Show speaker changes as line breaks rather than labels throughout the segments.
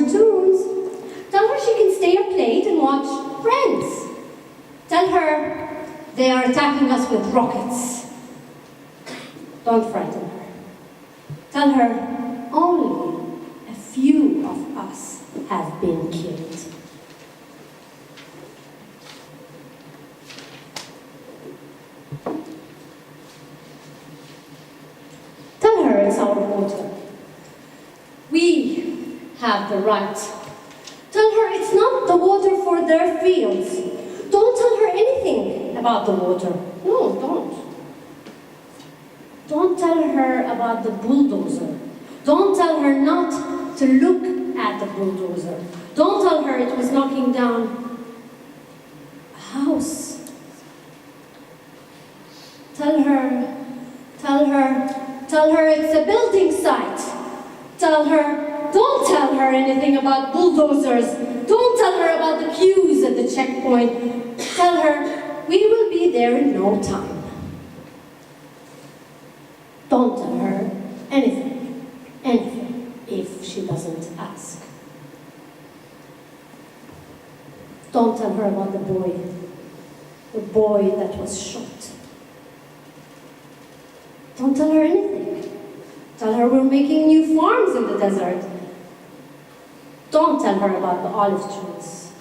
cartoons. Tell her she can stay up late and watch Friends. Tell her they are attacking us with rockets. Don't frighten her. Tell her only a few of us have been killed. Tell her it's our water. We have the right. Tell her it's not the water for their fields. Don't tell her anything about the water. No, don't. Don't tell her about the bulldozer. Don't tell her not to look at the bulldozer. Don't tell her it was knocking down a house. Tell her it's a building site. Don't tell her anything about bulldozers. Don't tell her about the queues at the checkpoint. Tell her we will be there in no time. Don't tell her anything, if she doesn't ask. Don't tell her about the boy that was shot. Don't tell her anything. Tell her we're making new farms in the desert. Don't tell her about the olive trees.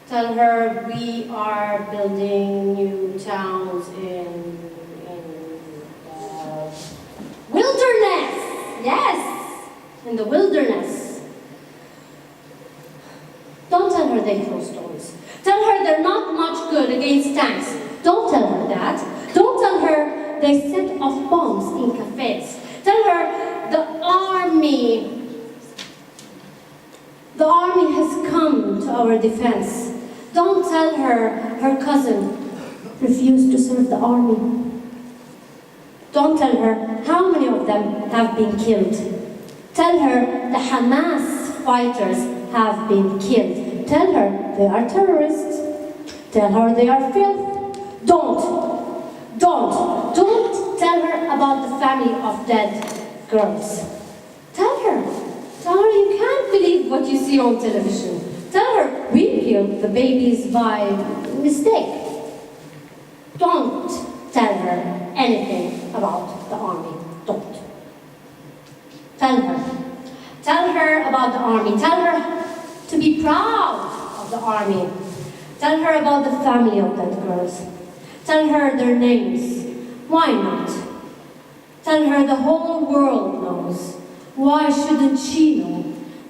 Tell her we are building new towns in the wilderness. Yes, in the wilderness. Don't tell her they throw stones. Tell her they're not much good against tanks. Don't tell her that. Don't tell her they set off bombs in cafes. Tell her the army has come to our defense. Don't tell her her cousin refused to serve the army. Don't tell her how many of them have been killed. Tell her the Hamas fighters have been killed. Tell her they are terrorists. Tell her they are filth. Don't tell her about the family of dead girls. Tell her you can't believe what you see on television. Tell her we killed the babies by mistake. Don't tell her anything about the army. Don't. Tell her about the army. Tell her to be proud of the army. Tell her about the family of dead girls. Tell her their names. Why not? Tell her the whole world knows. Why shouldn't she know?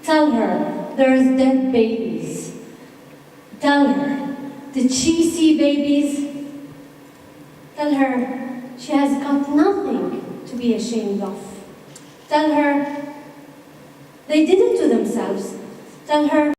Tell her there's dead babies. Tell her, did she see babies? Tell her she has got nothing to be ashamed of. Tell her they did it to themselves. Tell her